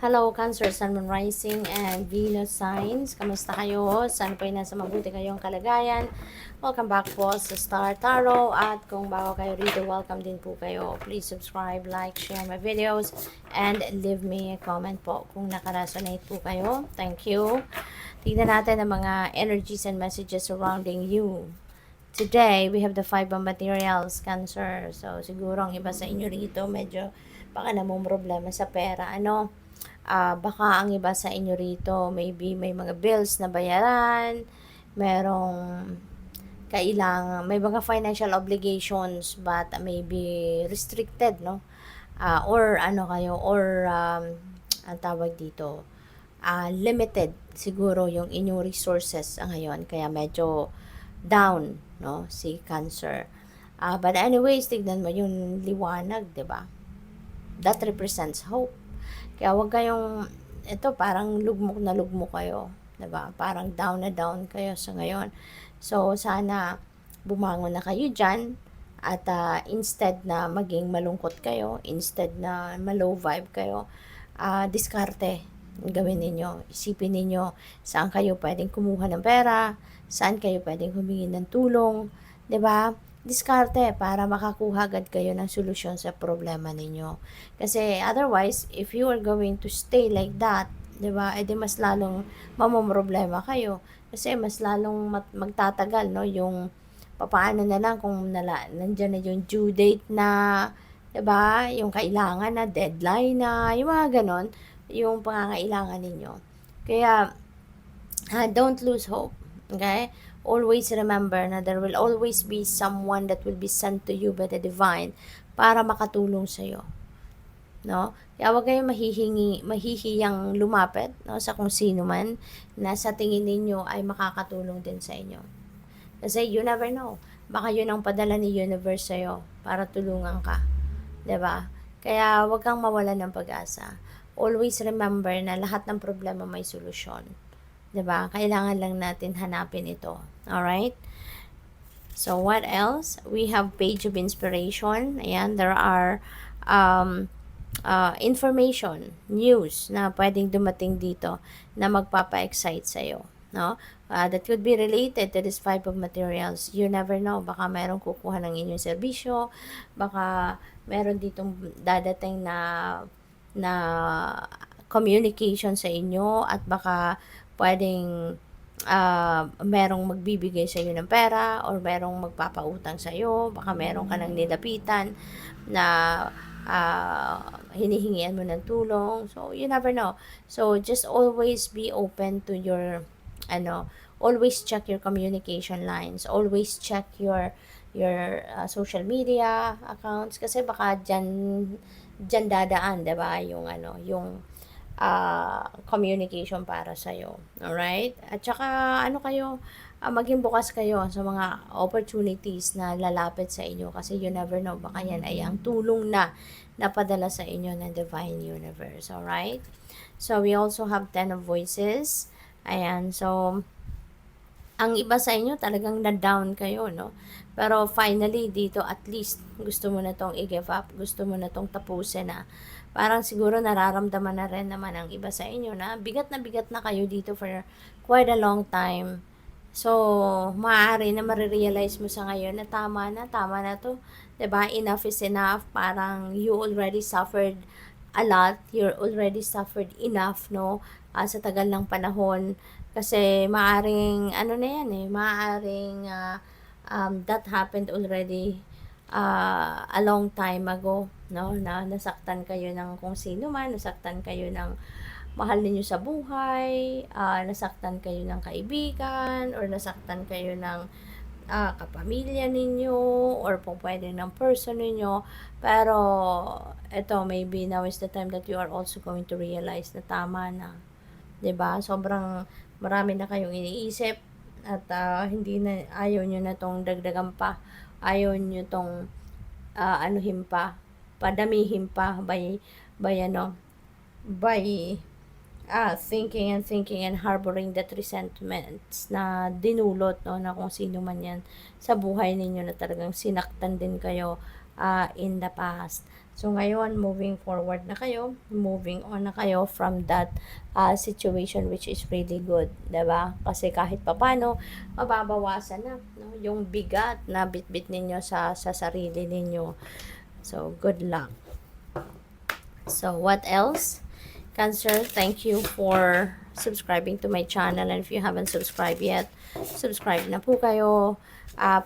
Hello, Cancer, Sun, Moon, Rising, and Venus signs. Kamusta kayo? Saan po nasa mabuti kayong kalagayan? Welcome back po sa Star Tarot. At kung bago kayo rito, welcome din po kayo. Please subscribe, like, share my videos, and leave me a comment po kung nakaresonate po kayo. Thank you. Tignan natin ang mga energies and messages surrounding you. Today, we have the 5 of materials, Cancer. So, siguro ang iba sa inyo rito, medyo baka namang problema sa pera. Baka ang iba sa inyo rito, maybe may mga bills na bayaran, merong kailangan, may mga financial obligations, but maybe restricted, no? Or ano kayo, or ang tawag dito, limited siguro yung inyong resources ngayon, kaya medyo down, no, si Cancer. But anyways, tignan mo yung liwanag, 'di ba? That represents hope. Kaya wag kayong, ito parang lugmok na lugmok kayo, 'di ba? Parang down na down kayo sa ngayon. So sana bumangon na kayo diyan at instead na maging malungkot kayo, instead na ma-low vibe kayo, diskarte gawin ninyo. Isipin ninyo saan kayo pwedeng kumuha ng pera, saan kayo pwedeng humingi ng tulong, 'di ba? Diskarte para makakuha agad kayo ng solusyon sa problema ninyo. Kasi otherwise, if you are going to stay like that, 'di ba? Edi mas lalong mamomroblema kayo. Kasi mas lalong magtatagal, no, yung papaano na lang kung nandiyan na yung due date na, 'di ba? Yung kailangan na, deadline na, yung mga ganon, yung pangangailangan ninyo. Kaya don't lose hope. Okay? Always remember na there will always be someone that will be sent to you by the divine para makatulong sa iyo. No? Kaya wag kayong mahihiyang lumapit, no, sa kung sino man na sa tingin ninyo ay makakatulong din sa inyo. Kasi you never know. Baka yun ang padala ni universe sa iyo para tulungan ka. 'Di ba? Kaya wag kang mawalan ng pag-asa. Always remember na lahat ng problema may solusyon. 'Di ba? Kailangan lang natin hanapin ito. All right? So what else? We have page of inspiration. Ayan, there are information, news na pwedeng dumating dito na magpapa-excite sa iyo, no? That could be related to this 5 of materials. You never know, baka merong kukuha ng inyong serbisyo, baka meron ditong dadating na communication sa inyo, at baka pwedeng merong magbibigay sa iyo ng pera, or merong magpapautang sa iyo, baka meron ka nang nilapitan na hinihingian mo ng tulong. So you never know. So just always be open to your always check your communication lines, always check your social media accounts, kasi baka diyan dadaan, 'di ba, yung communication para sa iyo. All right? At saka kayo, maging bukas kayo sa mga opportunities na lalapit sa inyo, kasi you never know, baka yan ay ang tulong na napadala sa inyo ng divine universe. All right? So we also have 10 of voices. Ayan, so ang iba sa inyo talagang na-down kayo, no? Pero finally, dito at least gusto mo na tong i-give up, gusto mo na tong tapusin na. Parang siguro nararamdaman na rin naman ang iba sa inyo na bigat na kayo dito for quite a long time. So, maaari na marirealize mo sa ngayon na tama na to. 'Di ba? Enough is enough. Parang you already suffered a lot. You're already suffered enough, no? Sa tagal ng panahon. Kasi maaring, na yan maaring that happened already a long time ago, no? Na nasaktan kayo ng kung sino man, nasaktan kayo ng mahal ninyo sa buhay, nasaktan kayo ng kaibigan, or nasaktan kayo ng kapamilya ninyo, or po pwede ng person ninyo. Pero ito, maybe now is the time that you are also going to realize na tama na. 'Di ba? Sobrang marami na kayong iniisip, at hindi na, ayaw nyo na tong dagdagan pa, ayaw nyo tong anuhin pa, padamihin pa by thinking and harboring that resentments na dinulot, no, na kung sino man yan sa buhay ninyo na talagang sinaktan din kayo in the past. So, ngayon, moving forward na kayo, moving on na kayo from that situation which is really good, 'di ba? Kasi kahit papano, mababawasan na, no? Yung bigat na bitbit ninyo sa sarili ninyo. So, good luck. So, what else? Cancer, thank you for subscribing to my channel. And if you haven't subscribed yet, subscribe na po kayo.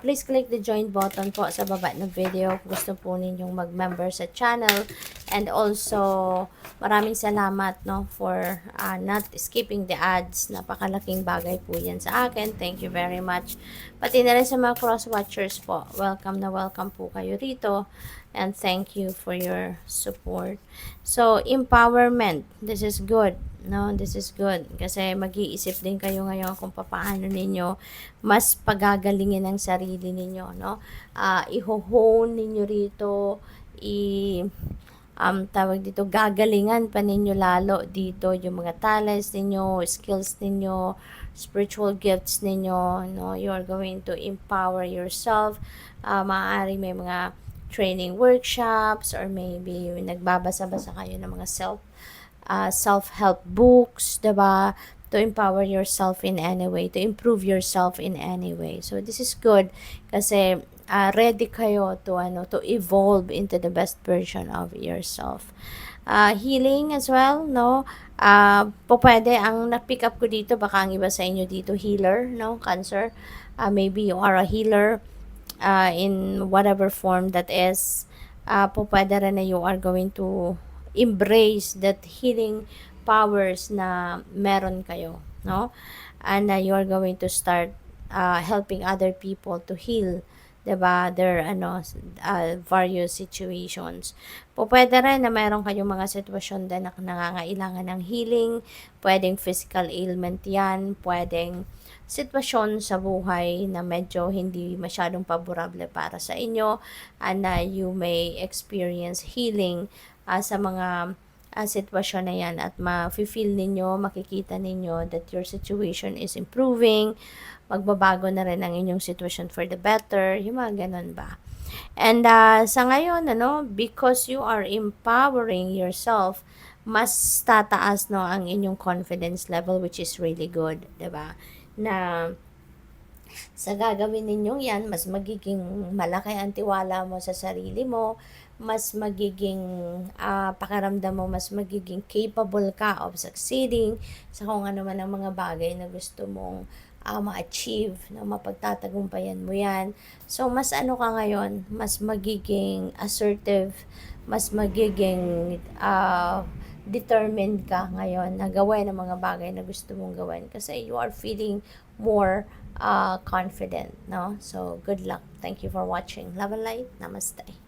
Please click the join button po sa baba ng video kung gusto po ninyong mag-member sa channel. And also, maraming salamat no, for not skipping the ads. Napakalaking bagay po yan sa akin. Thank you very much. Pati na rin sa mga cross-watchers po. Welcome na welcome po kayo rito. And thank you for your support. So, empowerment. This is good. No, this is good. Kasi mag-iisip din kayo ngayon kung paano ninyo mas pagagalingin ang sarili ninyo. No? I-hone ninyo rito. Tawag dito, gagalingan pa ninyo lalo dito yung mga talents ninyo, skills ninyo, spiritual gifts ninyo. No? You are going to empower yourself. Maaari may mga training workshops or maybe nagbabasa-basa kayo ng mga self-help books, diba? To empower yourself in any way, to improve yourself in any way. So this is good kasi ready kayo to evolve into the best version of yourself. Healing as well, no? Pwede ang na-pick up ko dito, baka ang iba sa inyo dito healer, no? Cancer. Maybe you are a healer in whatever form that is. Pwede rin na you are going to embrace that healing powers na meron kayo, no? And you are going to start helping other people to heal, diba? Their various situations. Pwede rin na meron kayong mga sitwasyon din na nangangailangan ng healing. Pwedeng physical ailment yan, pwedeng sitwasyon sa buhay na medyo hindi masyadong paborable para sa inyo, and you may experience healing sa mga sitwasyon na yan, at ma-feel ninyo, makikita ninyo that your situation is improving, magbabago na rin ang inyong situation for the better, yung mga ganun ba. And sa ngayon, because you are empowering yourself, mas tataas no ang inyong confidence level, which is really good, 'di ba? Na sa gagawin ninyong yan, mas magiging malaki ang tiwala mo sa sarili mo, mas magiging pakiramdam mo, mas magiging capable ka of succeeding sa kung ano man ang mga bagay na gusto mong ma-achieve, na mapagtatagumpayan mo yan. So, mas ka ngayon, mas magiging assertive, mas magiging determined ka ngayon na gawin ang mga bagay na gusto mong gawin kasi you are feeling more confident, no? So, good luck. Thank you for watching. Love and light. Namaste.